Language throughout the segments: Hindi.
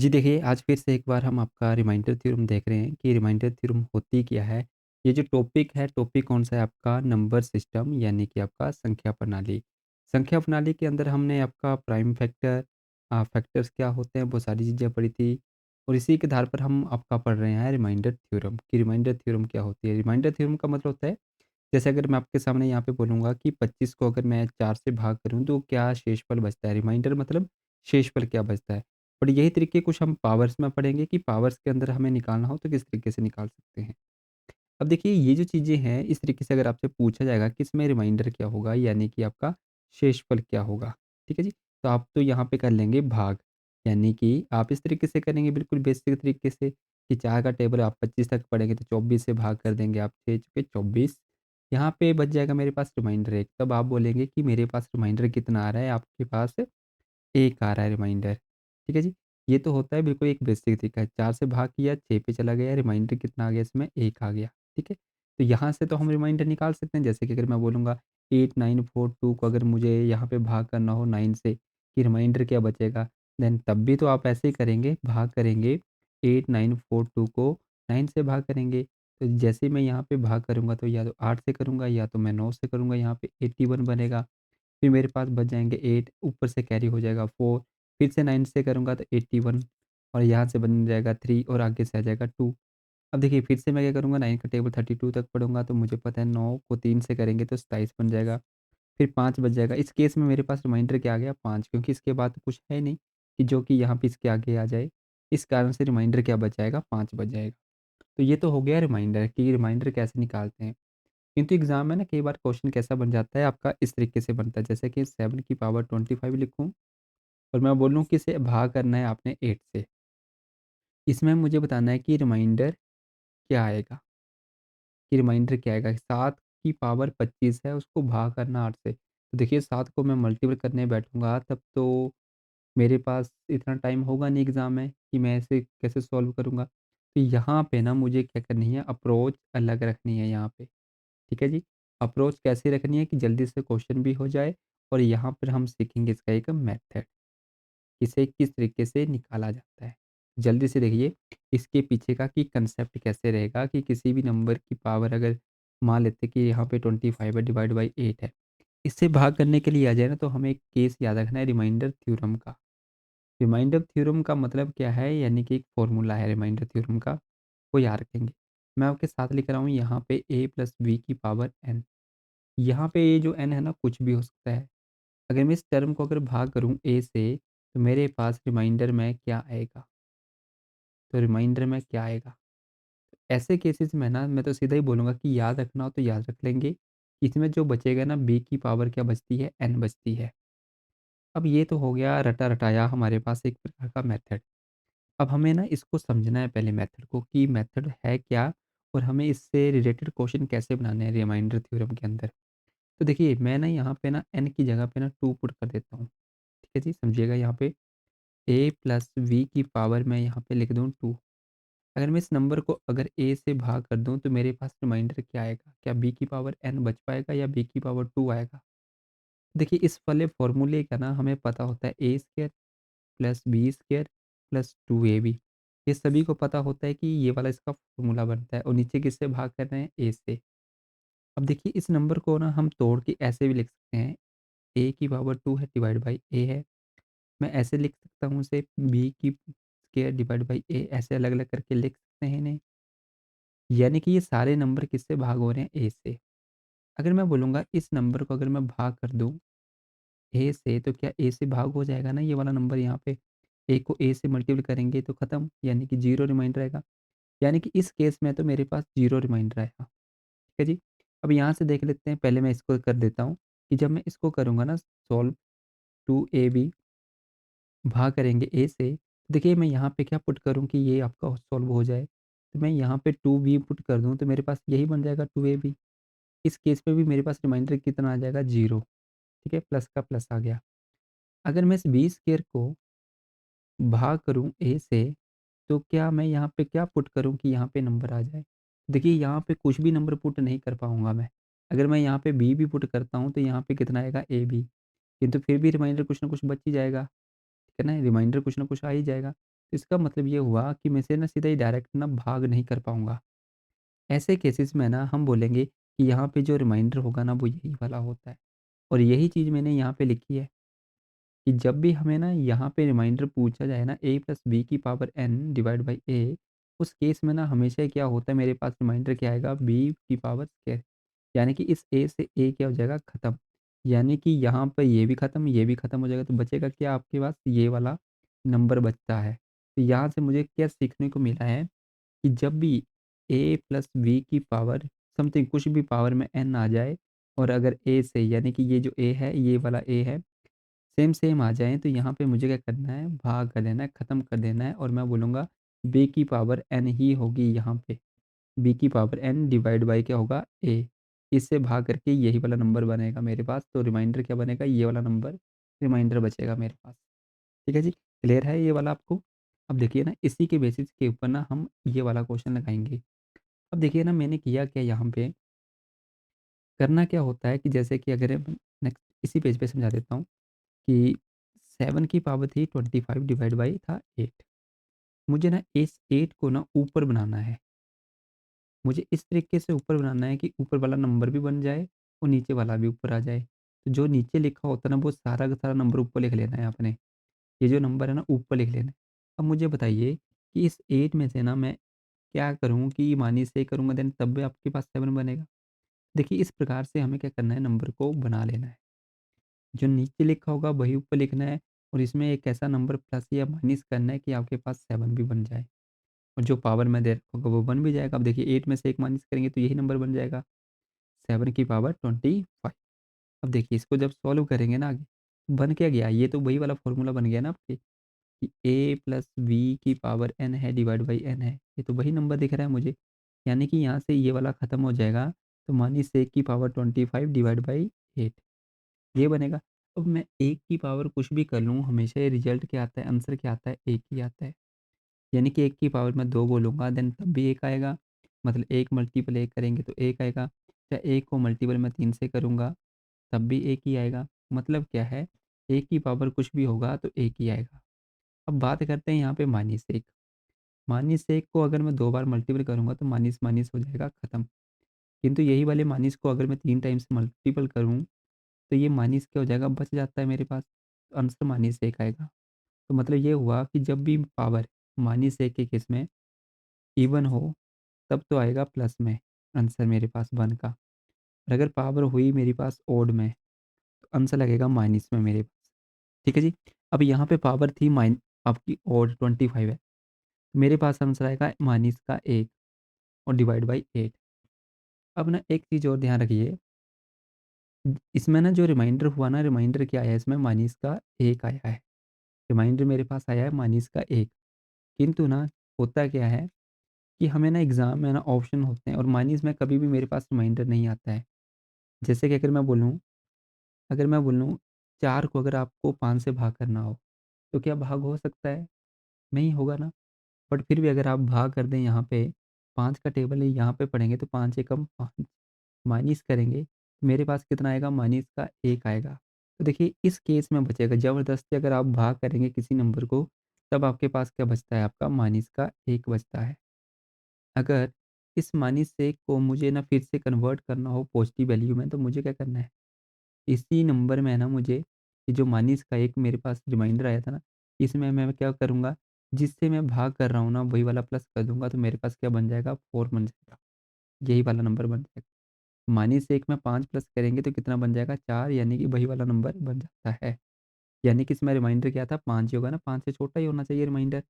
जी देखिए, आज फिर से एक बार हम आपका रिमाइंडर थ्योरम देख रहे हैं कि रिमाइंडर थ्योरम होती क्या है? ये जो टॉपिक है, टॉपिक कौन-सा है आपका नंबर सिस्टम यानी कि आपका संख्या प्रणाली। संख्या प्रणाली के अंदर हमने आपका प्राइम फैक्टर फैक्टर्स क्या होते हैं, वो सारी चीज़ें पढ़ी थी और इसी के आधार पर हम आपका पढ़ रहे हैं रिमाइंडर थ्योरम कि रिमाइंडर थ्योरम क्या होती है? रिमाइंडर थ्योरम का मतलब होता है, जैसे अगर मैं आपके सामने यहाँ पे बोलूँगा कि 25 को अगर मैं 4 से भाग करूँ तो क्या शेषफल बचता है? रिमाइंडर मतलब शेषफल क्या बचता है? और यही तरीके कुछ हम पावर्स में पढ़ेंगे कि पावर्स के अंदर हमें निकालना हो तो किस तरीके से निकाल सकते हैं। अब देखिए ये जो चीज़ें हैं इस तरीके से अगर आपसे पूछा जाएगा कि इसमें रिमाइंडर क्या होगा यानी कि आपका शेषफल क्या होगा, ठीक है जी? तो आप तो यहाँ पे कर लेंगे भाग, यानी कि आप इस तरीके से करेंगे बिल्कुल बेसिक तरीके से कि 4 का टेबल आप 25 तक पढ़ेंगे तो 24 से भाग कर देंगे आप 6 चौके 24। यहाँ पे बच जाएगा मेरे पास रिमाइंडर 1, तब आप बोलेंगे कि मेरे पास रिमाइंडर कितना आ रहा है? आपके पास 1 आ रहा है रिमाइंडर, ठीक है जी? ये तो होता है बिल्कुल एक बेसिक तरीका है, 4 से भाग किया 6 पे चला गया, रिमाइंडर कितना आ गया इसमें 1 आ गया, ठीक है? तो यहाँ से तो हम रिमाइंडर निकाल सकते हैं, जैसे कि अगर मैं बोलूँगा 8942 को अगर मुझे यहाँ पे भाग करना हो 9 से, कि रिमाइंडर क्या बचेगा? देन तब भी तो आप ऐसे ही करेंगे, भाग करेंगे 8942 को 9 से भाग करेंगे। तो जैसे ही मैं यहाँ पे भाग करूँगा तो या तो 8 से करूँगा या तो मैं 9 से करूँगा, यहाँ पे 81 बनेगा। फिर मेरे पास बच जाएँगे 8, ऊपर से कैरी हो जाएगा 4, फिर से 9 से करूँगा तो 81 और यहाँ से बन जाएगा 3 और आगे से आ जाएगा 2। अब देखिए फिर से मैं क्या करूँगा, 9 का टेबल 32 तक पढ़ूँगा तो मुझे पता है 9 को 3 से करेंगे तो 27 बन जाएगा, फिर 5 बच जाएगा। इस केस में मेरे पास रिमाइंडर क्या आ गया 5, क्योंकि इसके बाद तो कुछ है नहीं कि जो कि यहाँ पे इसके आगे आ जाए। इस कारण से रिमाइंडर क्या बच जाएगा 5 बच जाएगा। तो ये तो हो गया रिमाइंडर कि रिमाइंडर कैसे निकालते हैं। किंतु एग्ज़ाम में ना कई बार क्वेश्चन कैसा बन जाता है आपका इस तरीके से बनता है, जैसे कि 7 की पावर 25 लिखूँ और मैं बोलूँ कि इसे भाग करना है आपने 8 से। इसमें मुझे बताना है कि रिमाइंडर क्या आएगा, कि रिमाइंडर क्या आएगा? 7 की पावर 25 है, उसको भाग करना 8 से। तो देखिए 7 को मैं मल्टीपल करने बैठूँगा तब तो मेरे पास इतना टाइम होगा नहीं एग्ज़ाम में कि मैं इसे कैसे सॉल्व करूँगा। तो यहाँ पे ना मुझे क्या करनी है, अप्रोच अलग रखनी है यहाँ पे, ठीक है जी? अप्रोच कैसे रखनी है कि जल्दी से क्वेश्चन भी हो जाए और यहाँ पर हम सीखेंगे इसका एक मेथड। इसे किस तरीके से निकाला जाता है। जल्दी से देखिए इसके पीछे का कि कांसेप्ट कैसे रहेगा कि किसी भी नंबर की पावर अगर मान लेते हैं कि यहाँ पे 25 है डिवाइड बाय 8 है। इससे भाग करने के लिए आ जाए ना तो हमें एक केस याद रखना है रिमाइंडर थ्योरम का। रिमाइंडर थ्योरम का मतलब क्या है, यानी कि एक फ़ॉर्मूला है रिमाइंडर थ्योरम का, वो याद रखेंगे। मैं आपके साथ लिख रहा हूँ यहाँ पे a प्लस b की पावर n। यहाँ पे ये जो n है ना कुछ भी हो सकता है। अगर मैं इस टर्म को अगर भाग करूँ a से तो मेरे पास रिमाइंडर में क्या आएगा? तो रिमाइंडर में क्या आएगा? ऐसे केसेस में ना मैं तो सीधा ही बोलूँगा कि याद रखना हो तो याद रख लेंगे। इसमें जो बचेगा ना b की पावर क्या बचती है? n बचती है। अब ये तो हो गया रटा-रटाया हमारे पास एक प्रकार का मेथड। अब हमें ना इसको समझना है पहले मेथड को कि मेथड है क्या और हमें इससे रिलेटेड क्वेश्चन कैसे बनाने हैं रिमाइंडर थ्योरम के अंदर। तो देखिए मैं ना यहाँ पे ना n की जगह पे ना 2 पुट कर देता हूँ। ठीक है जी? समझिएगा यहाँ पे a प्लस v की पावर मैं यहाँ पे लिख दूँ 2। अगर मैं इस नंबर को अगर a से भाग कर दूँ तो मेरे पास रिमाइंडर क्या आएगा? क्या b की पावर n बच पाएगा या b की पावर 2 आएगा? देखिए इस वाले फ़ॉर्मूले का ना हमें पता होता है a square plus B square plus 2ab। ये सभी को पता होता है कि ये वाला इसका फ़ॉर्मूला बनता है और नीचे किससे भाग कर रहे हैं? a से। अब देखिए इस नंबर को ना हम तोड़ के ऐसे भी लिख सकते हैं, a की पावर 2 है डिवाइड बाय a है। मैं ऐसे लिख सकता हूँ इसे b की स्क्वायर डिवाइड बाय a, ऐसे अलग-अलग करके लिख सकते हैं इन्हें। यानी कि ये सारे नंबर किससे भाग हो रहे हैं? a से। अगर मैं बोलूँगा इस नंबर को अगर मैं भाग कर दूँ a से तो क्या a से भाग हो जाएगा ना ये वाला नंबर यहाँ पे? a को a से मल्टीप्लाई करेंगे तो खत्म, यानी कि 0 रिमाइंडर आएगा। यानी कि इस केस में तो मेरे पास 0 रिमाइंडर आएगा। ठीक है जी? अब यहाँ से देख लेते हैं, पहले मैं इसको कर देता हूँ कि जब मैं इसको करूँगा ना सॉल्व 2ab भाग करेंगे a से, देखिए मैं यहाँ पे क्या पुट करूँ कि ये आपका सॉल्व हो जाए। तो मैं यहाँ पे 2b पुट कर दूँ तो मेरे पास यही बन जाएगा 2ab। इस केस में भी मेरे पास रिमाइंडर कितना आ जाएगा 0। ठीक है? प्लस का प्लस आ गया। अगर मैं इस b स्क्वायर को भाग करूँ a से, तो क्या मैं यहाँ पे क्या पुट करूँ कि यहाँ पे नंबर आ जाए? देखिए यहाँ पे कुछ भी नंबर पुट नहीं कर पाऊँगा मैं। अगर मैं यहाँ पे b भी पुट करता हूँ तो यहाँ पे कितना आएगा ab, किंतु फिर भी रिमाइंडर कुछ ना कुछ बच ही जाएगा, ठीक है ना? रिमाइंडर कुछ ना कुछ आ ही जाएगा। तो इसका मतलब ये हुआ कि मैं इसे ना सीधा ही डायरेक्ट ना भाग नहीं कर पाऊँगा। ऐसे केसेस में ना हम बोलेंगे कि यहाँ पे जो रिमाइंडर होगा ना वो यही वाला होता है। और यही चीज़ मैंने यहाँ पे लिखी है कि जब भी हमें ना यहाँ पे रिमाइंडर पूछा जाए ना a प्लस बी की power n divide by a, उस केस में ना हमेशा क्या होता है, मेरे पास रिमाइंडर क्या आएगा, b की पावर स्क्वायर। यानी कि इस a से a क्या हो जाएगा, खत्म। यानी कि यहाँ पर ये भी खत्म हो जाएगा, तो बचेगा क्या आपके पास, ये वाला नंबर बचता है। तो यहाँ से मुझे क्या सीखने को मिला है कि जब भी a प्लस बी की पावर समथिंग कुछ भी पावर में n आ जाए, और अगर a से यानी कि ये जो a है, ये वाला a है, सेम सेम आ जाएँ, तो यहाँ पे मुझे क्या करना है, भाग कर देना है, ख़त्म कर देना है, और मैं बोलूँगा b की पावर n ही होगी यहाँ पे। b की पावर n डिवाइड बाय क्या होगा, a। इससे भाग करके यही वाला नंबर बनेगा मेरे पास, तो रिमाइंडर क्या बनेगा, ये वाला नंबर रिमाइंडर बचेगा मेरे पास। ठीक है जी, क्लियर है ये वाला आपको? अब देखिए ना, इसी के बेसिस के ऊपर ना हम ये वाला क्वेश्चन लगाएँगे। अब देखिए ना, मैंने किया क्या यहाँ पे, करना क्या होता है कि जैसे कि अगर नेक्स्ट इसी पेज पे समझा देता हूँ कि 7 की पावर थी 25 डिवाइड बाई था 8। मुझे ना इस 8 को ना ऊपर बनाना है। मुझे इस तरीके से ऊपर बनाना है कि ऊपर वाला नंबर भी बन जाए और नीचे वाला भी ऊपर आ जाए। तो जो नीचे लिखा होता है ना, वो सारा का सारा नंबर ऊपर लिख लेना है आपने। ये जो नंबर है ना, ऊपर लिख लेना है। अब मुझे बताइए कि इस 8 में से ना मैं क्या करूँ कि -1 करूँगा, देन तब भी आपके पास 7 बनेगा। देखिए, इस प्रकार से हमें क्या करना है, नंबर को बना लेना है। जो नीचे लिखा होगा वही ऊपर लिखना है, और इसमें एक ऐसा नंबर प्लस या माइनस करना है कि आपके पास 7 भी बन जाए, और जो पावर में दे रखा होगा वो बन भी जाएगा। अब देखिए, 8 में से 1 माइनस करेंगे तो यही नंबर बन जाएगा, 7 की पावर 25। अब देखिए, इसको जब सॉल्व करेंगे ना आगे, बन क्या गया, ये तो वही वाला फ़ॉर्मूला बन गया ना आपके कि a प्लस बी की पावर n है डिवाइड बाई n है। ये तो वही नंबर दिख रहा है मुझे। यानी कि यहाँ से ये वाला खत्म हो जाएगा, तो -1 की पावर 25 डिवाइड बाई 8, ये बनेगा। अब मैं 1 की पावर कुछ भी कर लूँ, हमेशा ये रिज़ल्ट क्या आता है, आंसर क्या आता है, 1 ही आता है। यानी कि 1 की पावर मैं 2 बोलूँगा, देन तब भी 1 आएगा। मतलब 1 मल्टीपल 1 करेंगे तो 1 आएगा। या 1 को मल्टीपल मैं 3 से करूँगा, तब भी 1 ही आएगा। मतलब क्या है, 1 की पावर कुछ भी होगा तो 1 ही आएगा। अब बात करते हैं यहाँ पे -1। -1 को अगर मैं 2 बार मल्टीपल करूँगा तो माइनस-माइनस हो जाएगा, खत्म। किंतु यही वाले माइनस को अगर मैं 3 टाइम्स मल्टीपल करूँ, तो ये माइनस क्या हो जाएगा, बच जाता है मेरे पास। तो आंसर -1 आएगा। तो मतलब ये हुआ कि जब भी पावर -1 के केस में इवन हो, तब तो आएगा प्लस में आंसर मेरे पास 1 का। और अगर पावर हुई मेरे पास ऑड में, तो आंसर लगेगा माइनस में मेरे पास। ठीक है जी? अब यहाँ पे पावर थी आपकी ऑड 25 है। मेरे पास आंसर आएगा माइनस का 1 और डिवाइड बाई 8। अब ना एक चीज़ और ध्यान रखिए, इसमें ना जो रिमाइंडर हुआ ना, रिमाइंडर क्या आया है इसमें, माइनस का 1 आया है। रिमाइंडर मेरे पास आया है माइनस का 1। किंतु ना होता क्या है कि हमें ना एग्ज़ाम में ना ऑप्शन होते हैं, और माइनस में कभी भी मेरे पास रिमाइंडर नहीं आता है। जैसे कि अगर मैं बोलूँ 4 को अगर आपको 5 से भाग करना हो, तो क्या भाग हो सकता है? नहीं होगा ना। बट फिर भी अगर आप भाग कर दें यहाँ पे, 5 का टेबल है यहाँ पे पढ़ेंगे तो 5 एकम 5, माइनस करेंगे, तो मेरे पास कितना आएगा, माइनस का 1 आएगा। तो देखिए, इस केस में बचेगा, ज़बरदस्ती अगर आप भाग करेंगे किसी नंबर को, तब आपके पास क्या बचता है, आपका माइनस का 1 बचता है। अगर इस माइनस से को मुझे ना फिर से कन्वर्ट करना हो पॉजिटिव वैल्यू में, तो मुझे क्या करना है, इसी नंबर में है ना मुझे, ये जो माइनस का 1 मेरे पास रिमाइंडर आया था ना, इसमें मैं क्या करूँगा, जिससे मैं भाग कर रहा हूँ ना, वही वाला प्लस कर दूँगा, तो मेरे पास क्या बन जाएगा, 4 बन जाएगा। यही वाला नंबर बन जाएगा। -1 में 5 प्लस करेंगे तो कितना बन जाएगा, 4, यानी कि वही वाला नंबर बन जाता है। यानी कि इसमें रिमाइंडर क्या था, 5 ही होगा ना, 5 से छोटा ही होना चाहिए रिमाइंडर।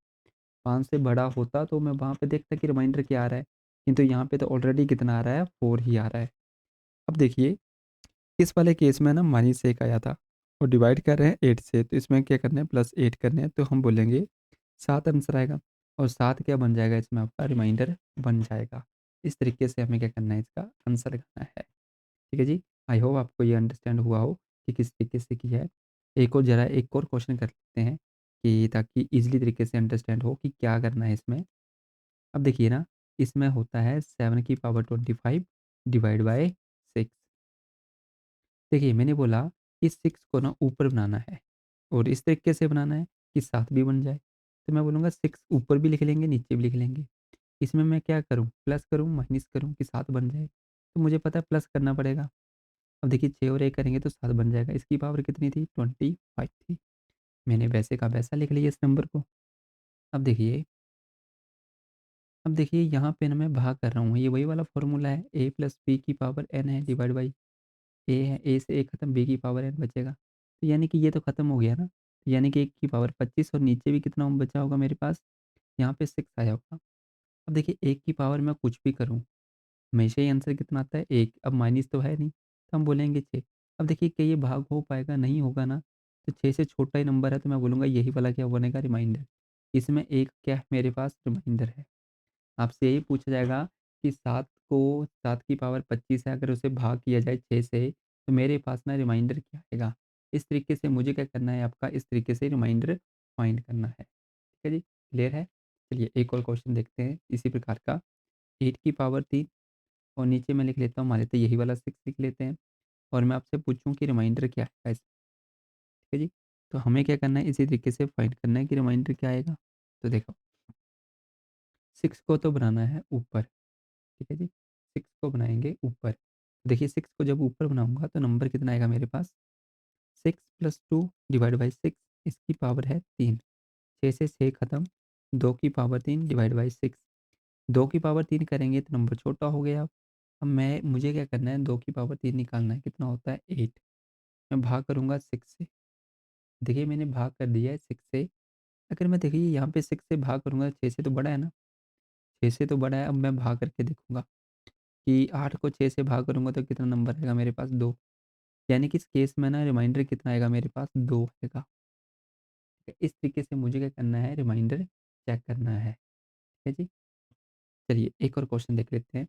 5 से बड़ा होता तो मैं वहाँ पे देखता कि रिमाइंडर क्या आ रहा है, किंतु यहाँ पे तो ऑलरेडी कितना आ रहा है, 4 ही आ रहा है। अब देखिए, इस वाले केस में ना -1 आया था और डिवाइड कर रहे हैं 8 से, तो इसमें क्या करना है, +8 करने हैं, तो हम बोलेंगे 7 आंसर आएगा, और 7 क्या बन जाएगा, इसमें आपका रिमाइंडर बन जाएगा। इस तरीके से हमें क्या करना है, इसका आंसर लगाना है। ठीक है जी? आई होप आपको ये अंडरस्टैंड हुआ हो कि किस तरीके से किया है। एक और क्वेश्चन कर लेते हैं कि ताकि ईज़िली तरीके से अंडरस्टैंड हो कि क्या करना है इसमें। अब देखिए ना, इसमें होता है 7 की पावर 25 डिवाइड बाय 6। देखिए, मैंने बोला इस 6 को ना ऊपर बनाना है, और इस तरीके से बनाना है कि 7 भी बन जाए। तो मैं बोलूँगा 6 ऊपर भी लिख लेंगे, नीचे भी लिख लेंगे। इसमें मैं क्या करूँ? प्लस करूँ, माइनस करूँ कि 7 बन जाए? तो मुझे पता है प्लस करना पड़ेगा। अब देखिए 6 और 1 करेंगे तो 7 बन जाएगा। इसकी पावर कितनी थी? 25 थी। मैंने वैसे का वैसा लिख लिया इस नंबर को। अब देखिए अब देखिए यहाँ पे ना मैं भाग कर रहा हूँ, ये वही वाला फ़ॉर्मूला है, a प्लस b की पावर n है डिवाइड बाई a है, a से a खत्म, b की पावर n बचेगा। तो यानी कि ये तो खत्म हो गया ना, तो यानी कि 1 की पावर 25 और नीचे भी कितना बचा होगा मेरे पास, यहाँ पे 6 आया होगा। अब देखिए 1 की पावर मैं कुछ भी करूँ, हमेशा ही आंसर कितना आता है 1, अब माइनस तो है नहीं, तो हम बोलेंगे 6। अब देखिए क्या ये भाग हो पाएगा? नहीं होगा ना, तो 6 से छोटा ही नंबर है तो मैं बोलूँगा यही वाला क्या बनेगा? रिमाइंडर। इसमें 1 क्या है मेरे पास? रिमाइंडर है। आपसे यही पूछा जाएगा कि 7 की पावर 25 है, अगर उसे भाग किया जाए 6 से, तो मेरे पास ना रिमाइंडर क्या आएगा? इस तरीके से मुझे क्या करना है आपका, इस तरीके से रिमाइंडर फाइंड करना है। ठीक है जी, क्लियर है? चलिए एक और क्वेश्चन देखते हैं इसी प्रकार का। 8 की पावर 3 और नीचे मैं लिख लेता हूँ, मान लेते हैं यही वाला 6 लिख लेते हैं और मैं आपसे पूछूँ कि रिमाइंडर क्या आएगा इसमें, ठीक है जी? तो हमें क्या करना है, इसी तरीके से फाइंड करना है कि रिमाइंडर क्या आएगा। तो देखो 6 को तो बनाना है ऊपर, ठीक है जी? 6 को बनाएँगे ऊपर। देखिए 6 को जब ऊपर बनाऊँगा तो नंबर कितना आएगा मेरे पास, 6 + 2 डिवाइड बाय 6, इसकी पावर है 3। 6 से 6 खत्म, 2 की पावर 3 डिवाइड बाय 6। 2 की पावर 3 करेंगे तो नंबर छोटा हो गया। अब मुझे क्या करना है, 2 की पावर 3 निकालना है, कितना होता है 8। मैं भाग करूँगा 6 से। देखिए मैंने भाग कर दिया है 6 से। अगर मैं देखिए यहाँ पे 6 से भाग करूँगा, 6 से तो बड़ा है ना, 6 से तो बड़ा है। अब मैं भाग करके देखूँगा कि 8 को 6 से भाग करूँगा तो कितना नंबर आएगा मेरे पास, 2। यानी कि इस केस में ना रिमाइंडर कितना आएगा मेरे पास, 2 आएगा। ठीक है, इस तरीके से मुझे क्या करना है, रिमाइंडर चेक करना है। ठीक है जी? चलिए एक और क्वेश्चन देख लेते हैं।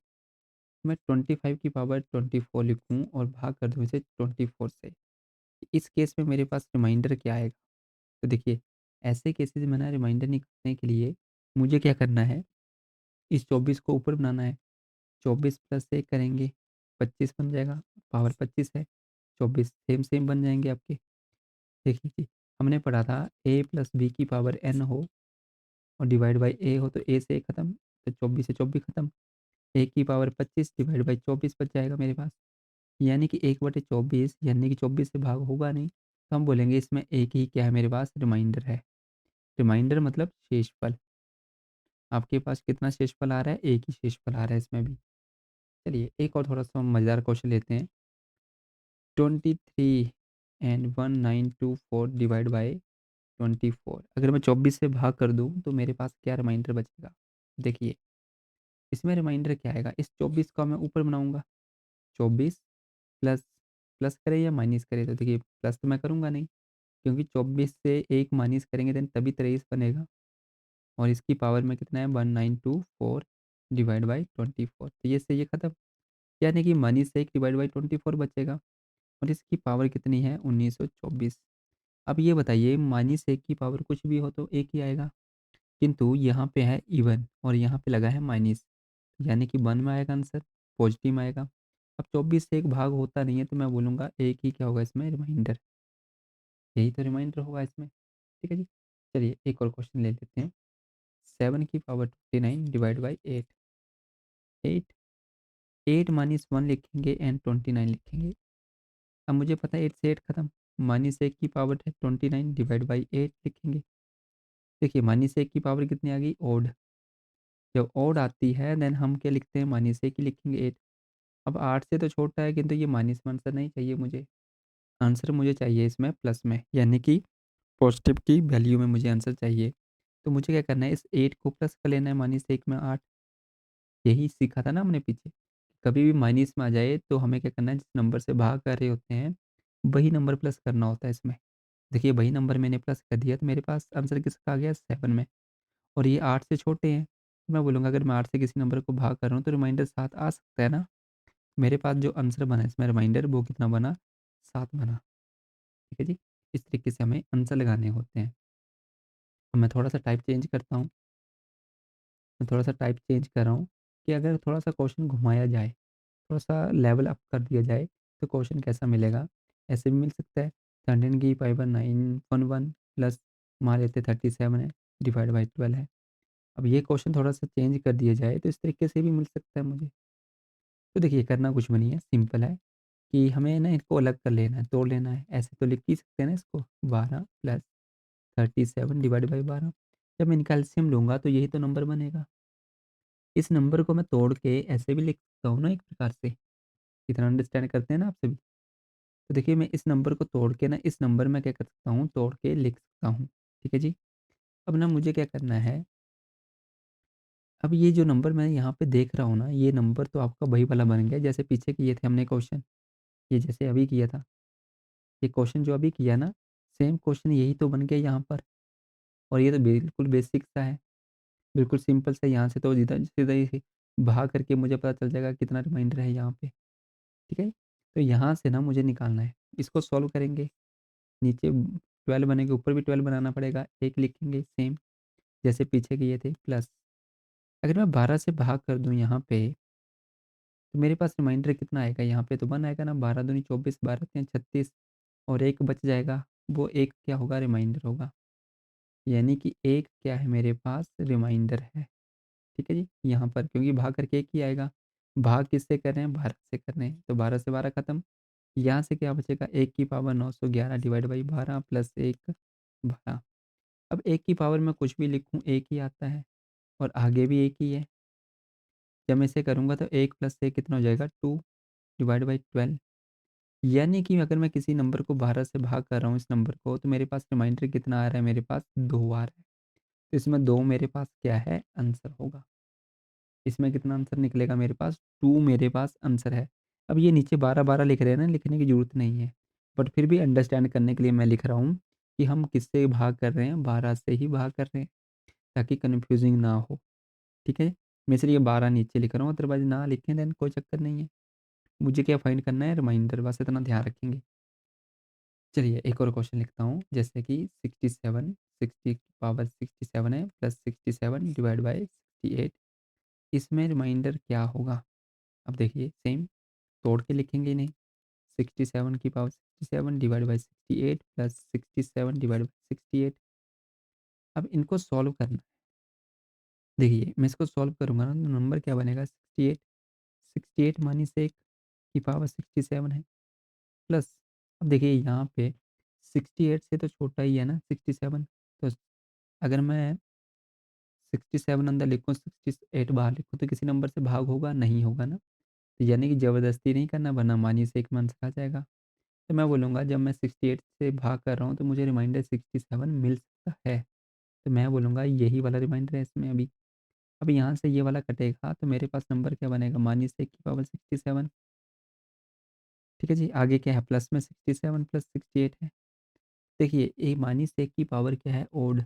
मैं 25 की पावर 24 लिखूँ और भाग कर दूँ इसे 24 से। इस केस में मेरे पास रिमाइंडर क्या आएगा? तो देखिए ऐसे केसेज़ में ना रिमाइंडर निकालने के लिए मुझे क्या करना है, इस 24 को ऊपर बनाना है। 24 प्लस 1 करेंगे, 25 बन जाएगा, पावर 25 है। 24 सेम-सेम बन जाएँगे आपके। देखिए जी, हमने पढ़ा था a प्लस b की पावर n हो और डिवाइड बाय a हो तो a से a खत्म, तो 24 से 24 खत्म। a की पावर 25 डिवाइड बाय 24 बच जाएगा मेरे पास। यानी कि 1/24 यानी कि 24 से भाग होगा नहीं, तो हम बोलेंगे इसमें एक ही क्या है मेरे पास, रिमाइंडर है। रिमाइंडर मतलब शेषफल। आपके पास कितना शेषफल आ रहा है? एक ही शेषफल आ रहा है इसमें भी। चलिए एक और थोड़ा-सा मज़ेदार क्वेश्चन लेते हैं। 23 एंड 1924 डिवाइड बाय 24, अगर मैं 24 से भाग कर दूँ तो मेरे पास क्या रिमाइंडर बचेगा? देखिए, इसमें रिमाइंडर क्या आएगा? इस 24 को मैं ऊपर बनाऊँगा, 24 प्लस प्लस करें या माइनस करें? तो देखिए प्लस तो मैं करूँगा नहीं, क्योंकि 24 से 1 माइनस करेंगे देन तभी 23 बनेगा और इसकी पावर में कितना है, 1924 डिवाइड बाय 24, तो ये से ये खत्म। यानी कि माइनस 1 डिवाइड बाय 24 बचेगा और इसकी पावर कितनी है, 1924। अब ये बताइए -1 की पावर कुछ भी हो तो 1 ही आएगा, किंतु यहाँ पे है इवन और यहाँ पे लगा है माइनस, यानी कि 1 में आएगा आंसर, पॉजिटिव में आएगा। अब 24 से 1 भाग होता नहीं है तो मैं बोलूँगा 1 ही क्या होगा इसमें, रिमाइंडर। यही तो रिमाइंडर होगा इसमें, ठीक है जी। चलिए एक और क्वेश्चन ले लेते हैं। 7 की पावर 29 डिवाइड बाय 8, 8 8 माइनस 1 लिखेंगे एंड 29 लिखेंगे। अब मुझे पता है 8 से 8 खत्म, -1 की पावर है 29 डिवाइड बाय 8 लिखेंगे। देखिए -1 की पावर कितनी आ गई, ओड। जब ओड आती है देन हम क्या लिखते हैं, -1 ही लिखेंगे 8। अब 8 से तो छोटा है किंतु ये माइनस में आंसर नहीं चाहिए मुझे। आंसर मुझे चाहिए इसमें प्लस में, यानी कि पॉजिटिव की वैल्यू में मुझे आंसर चाहिए। तो मुझे क्या करना है, इस 8 को प्लस कर लेना है -1 में 8। यही सीखा था ना हमने पीछे। कभी भी माइनस में आ जाए तो हमें क्या करना है, जिस नंबर से भाग कर रहे होते हैं, वही नंबर प्लस करना होता है इसमें। देखिए वही नंबर मैंने प्लस कर दिया तो मेरे पास आंसर किसका आ गया, 7 में, और ये 8 से छोटे हैं। तो मैं बोलूँगा अगर मैं 8 से किसी नंबर को भाग कर रहा हूँ तो रिमाइंडर 7 आ सकता है ना। मेरे पास जो आंसर बना इसमें रिमाइंडर वो कितना बना, 7 बना। ठीक है जी। इस तरीके से हमें आंसर लगाने होते हैं। अब मैं थोड़ा-सा टाइप चेंज करता हूँ। मैं थोड़ा-सा टाइप चेंज कर रहा हूँ कि अगर थोड़ा-सा क्वेश्चन घुमाया जाए, थोड़ा-सा लेवल अप कर दिया जाए, तो क्वेश्चन कैसा मिलेगा? ऐसे भी मिल सकता है 13 की पावर 9 1 1 प्लस मान लेते हैं 37 है, डिवाइड बाय 12 है। अब ये क्वेश्चन थोड़ा-सा चेंज कर दिया जाए तो इस तरीके से भी मिल सकता है मुझे। तो देखिए करना कुछ भी नहीं है, सिंपल है कि हमें ना इनको अलग कर लेना है, तोड़ लेना है। ऐसे तो लिख ही सकते हैं ना इसको 12 प्लस 37 डिवाइड बाय 12। जब मैं इनका एलसीएम लूँगा तो यही तो नंबर बनेगा। इस नंबर को मैं तोड़ के ऐसे भी लिख सकता हूँ ना एक प्रकार से, इतना अंडरस्टैंड करते हैं ना आप सभी। तो देखिए मैं इस नंबर को तोड़ के ना इस नंबर में क्या कर सकता हूँ, तोड़ के लिख सकता हूँ। ठीक है जी? अब ना मुझे क्या करना है, अब ये जो नंबर मैं यहाँ पे देख रहा हूँ ना, ये नंबर तो आपका वही वाला बन गया जैसे पीछे किए थे हमने क्वेश्चन, ये जैसे अभी किया था। ये क्वेश्चन जो अभी किया ना, सेम क्वेश्चन यही तो बन गया यहाँ पर और ये तो बिल्कुल बेसिक सा है, बिल्कुल सिंपल सा। यहाँ से तो सीधा सीधा ही भाग करके मुझे पता चल जाएगा कितना रिमाइंडर है यहाँ पे, ठीक है? तो यहाँ से ना मुझे निकालना है, इसको सॉल्व करेंगे, नीचे 12 बनेगा, ऊपर भी 12 बनाना पड़ेगा, 1 लिखेंगे सेम जैसे पीछे किए थे प्लस अगर मैं 12 से भाग कर दूँ यहाँ पे, तो मेरे पास रिमाइंडर कितना आएगा यहाँ पे तो 1 आएगा ना, 12 दूनी 24, 12 तियाँ 36 और 1 बच जाएगा, वो 1 क्या होगा रिमाइंडर होगा। यानी कि 1 क्या है मेरे पास रिमाइंडर है, ठीक है जी? यहाँ पर क्योंकि भाग करके 1 ही आएगा, भाग किससे कर रहे हैं 12 से कर रहे हैं, तो 12 से 12 खत्म, यहाँ से क्या बचेगा 1 की पावर 911 डिवाइड बाई 12 प्लस 1 12। अब 1 की पावर में कुछ भी लिखूँ 1 ही आता है और आगे भी 1 ही है। जब मैं इसे करूँगा तो 1 प्लस 1 कितना हो जाएगा 2 डिवाइड बाई 12। यानी कि अगर मैं किसी नंबर को 12 से भाग कर रहा हूँ इस नंबर को, तो मेरे पास रिमाइंडर कितना आ रहा है, मेरे पास 2 आ रहा है। तो इसमें 2 मेरे पास क्या है, आंसर होगा। इसमें कितना आंसर निकलेगा मेरे पास, 2 मेरे पास आंसर है। अब ये नीचे 12-12 लिख रहे हैं ना, लिखने की ज़रूरत नहीं है। बट फिर भी अंडरस्टैंड करने के लिए मैं लिख रहा हूँ कि हम किससे भाग कर रहे हैं, 12 से ही भाग कर रहे हैं, ताकि कन्फ्यूज़िंग ना हो। ठीक है? मैं इसलिए 12 नीचे लिख रहा हूँ, अदरवाइज़ ना लिखें देन कोई चक्कर नहीं है। मुझे क्या फाइंड करना है, रिमाइंडर, बस इतना ध्यान रखेंगे। चलिए एक और क्वेश्चन लिखता हूँ, जैसे कि 67 60 की पावर 67 है प्लस 67 डिवाइड बाय 68, इसमें रिमाइंडर क्या होगा? अब देखिए सेम तोड़ के लिखेंगे इन्हें, 67 की power 67 divide by 68 plus 67 divide by 68। अब इनको सॉल्व करना है। देखिए मैं इसको सॉल्व करूँगा ना तो नंबर क्या बनेगा 68, 68 माइनस 1 की पावर 67 है प्लस, अब देखिए यहाँ पे 68 से तो छोटा ही है ना 67, तो अगर मैं 67 अंदर लिखूँ 68 बाहर लिखूँ तो किसी नंबर से भाग होगा? नहीं होगा ना। तो यानी कि ज़बरदस्ती नहीं करना वरना माइनस 1 में आंसर आ जाएगा। तो मैं बोलूँगा जब मैं 68 से भाग कर रहा हूँ तो मुझे रिमाइंडर 67 मिल सकता है। तो मैं बोलूँगा यही वाला रिमाइंडर है इसमें अभी। अब यहाँ से ये वाला कटेगा तो मेरे पास नंबर क्या बनेगा माइनस 1 की पावर 67। ठीक है जी, आगे क्या है प्लस में 67 प्लस 68 है। देखिए ये माइनस 1 की पावर क्या है ओड,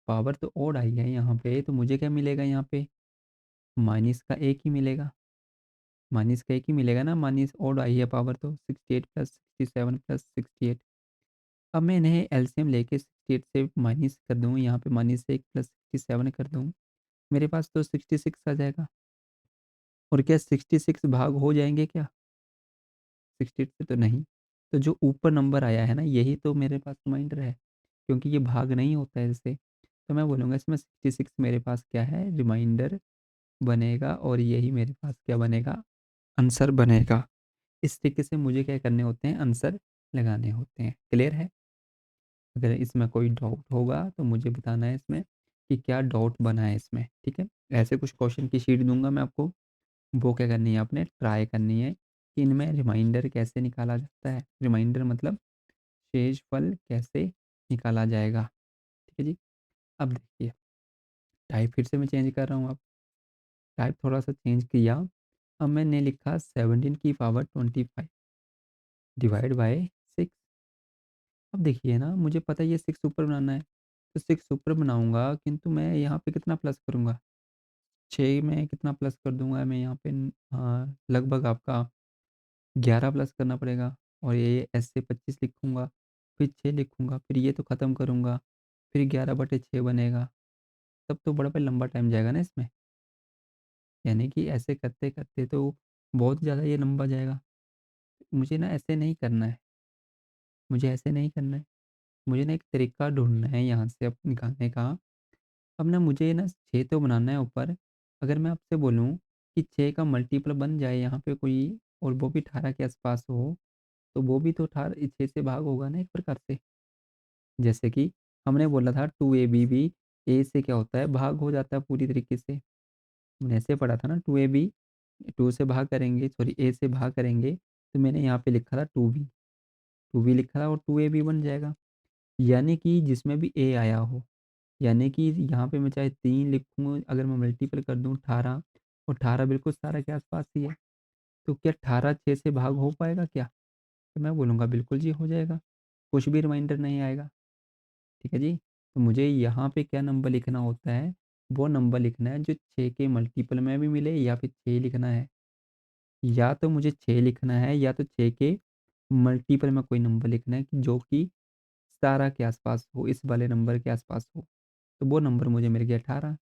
पावर तो ओड आई है यहाँ पे तो मुझे क्या मिलेगा यहाँ पे माइनस का 1 ही मिलेगा। माइनस का 1 ही मिलेगा ना, माइनस ओड आई है पावर तो 68 प्लस 67 प्लस 68। अब मैं इन्हें एलसीएम लेके 68 से माइनस कर दूँ, यहाँ पे माइनस 1 प्लस 67 कर दूँ, मेरे पास तो 66 आ जाएगा। और क्या 66 भाग हो जाएँगे क्या? 68 से तो नहीं। तो जो ऊपर नंबर आया है ना, यही तो मेरे पास रिमाइंडर है, क्योंकि ये भाग नहीं होता है इससे। तो मैं बोलूँगा इसमें 66 मेरे पास क्या है, रिमाइंडर बनेगा और यही मेरे पास क्या बनेगा, आंसर बनेगा। इस तरीके से मुझे क्या करने होते हैं, आंसर लगाने होते हैं। क्लियर है? अगर इसमें कोई डाउट होगा तो मुझे बताना है इसमें कि क्या डाउट बना है इसमें, ठीक है? ऐसे कुछ क्वेश्चन की शीट दूँगा मैं आपको, वो क्या करनी है आपने ट्राई करनी है कि इनमें रिमाइंडर कैसे निकाला जाता है। रिमाइंडर मतलब शेषफल कैसे निकाला जाएगा, ठीक है जी? अब देखिए टाइप फिर से मैं चेंज कर रहा हूँ अब, टाइप थोड़ा-सा चेंज किया। अब मैंने लिखा 17 की पावर 25 डिवाइड बाय 6। अब देखिए ना मुझे पता है ये 6 ऊपर बनाना है, तो 6 ऊपर बनाऊँगा किंतु मैं यहाँ पे कितना प्लस करूँगा? 6 में कितना प्लस कर दूँगा मैं यहाँ पे लगभग आपका 11 प्लस करना पड़ेगा और ये ऐसे 25 लिखूँगा, फिर 6 लिखूँगा, फिर ये तो ख़त्म करूँगा, फिर 11/6 बनेगा, तब तो बड़ा लंबा टाइम जाएगा ना इसमें। यानी कि ऐसे करते-करते तो बहुत ज़्यादा ये लंबा जाएगा। मुझे ना ऐसे नहीं करना है, मुझे ऐसे नहीं करना है। मुझे ना एक तरीका ढूँढना है यहाँ से अब निकालने का। अब ना मुझे ना 6 तो बनाना है ऊपर। अगर मैं आपसे बोलूँ कि 6 का मल्टीपल बन जाए यहाँ पे कोई और वो भी 18 के आस-पास हो, तो वो भी तो 6 से भाग होगा ना एक प्रकार से। जैसे कि हमने बोला था 2ab भी ए से क्या होता है भाग हो जाता है पूरी तरीके से। हमने ऐसे पढ़ा था ना 2ab 2 से भाग करेंगे सॉरी ए से भाग करेंगे, तो मैंने यहाँ पे लिखा था 2b 2b लिखा था और 2ab बन जाएगा। यानी कि जिसमें भी ए आया हो, यानी कि यहाँ पे मैं चाहे 3 लिखूँ अगर मैं मल्टीपल कर दूँ 18 और 18 बिल्कुल 17 के आस-पास ही है। तो क्या 18 6 से भाग हो पाएगा क्या? तो मैं बोलूँगा बिल्कुल जी हो जाएगा, कुछ भी रिमाइंडर नहीं आएगा। ठीक है जी? तो मुझे यहाँ पे क्या नंबर लिखना होता है, वो नंबर लिखना है जो 6 के मल्टीपल में भी मिले या फिर 6 लिखना है। या तो मुझे 6 लिखना है या तो 6 के मल्टीपल में कोई नंबर लिखना है कि जो कि 17 के आस-पास हो, इस वाले नंबर के आस-पास हो। तो वो नंबर मुझे मिल गया 18।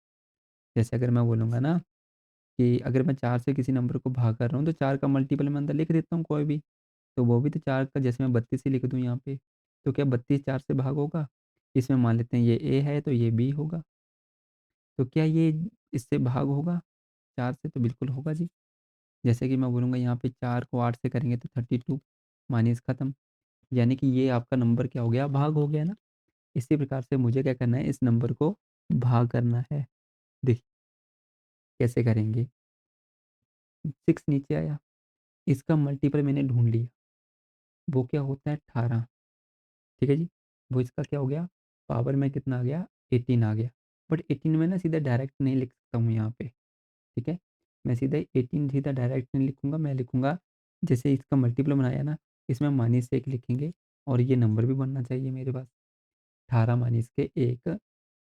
जैसे अगर मैं बोलूँगा ना कि अगर मैं 4 से किसी नंबर को भाग कर रहा हूँ, तो 4 का मल्टीपल मैं अंदर लिख देता हूँ कोई भी। तो वो भी तो 4 का जैसे मैं 32 ही लिख दूँ यहाँ पे, तो क्या 32 4 से भाग होगा? इसमें मान लेते हैं ये ए है तो ये बी होगा। तो क्या ये इससे भाग होगा 4 से? तो बिल्कुल होगा जी। जैसे कि मैं बोलूँगा यहाँ पे 4 को 8 से करेंगे तो 32 माइनस खत्म। यानी कि ये आपका नंबर क्या हो गया? भाग हो गया ना। इसी प्रकार से मुझे क्या करना है इस नंबर को भाग करना है। देखिए कैसे करेंगे? 6 नीचे आया, इसका मल्टीपल मैंने ढूँढ लिया, वो क्या होता है 18। ठीक है जी? वो इसका क्या हो गया? पावर में कितना आ गया? 18 आ गया। बट 18 में ना सीधा डायरेक्ट नहीं लिख सकता हूँ यहाँ पे, ठीक है? मैं सीधा 18 सीधा डायरेक्ट नहीं लिखूँगा, मैं लिखूँगा जैसे इसका मल्टीपल बनाया ना, इसमें माइनस 1 लिखेंगे और ये नंबर भी बनना चाहिए मेरे पास। 18 माइनस के 1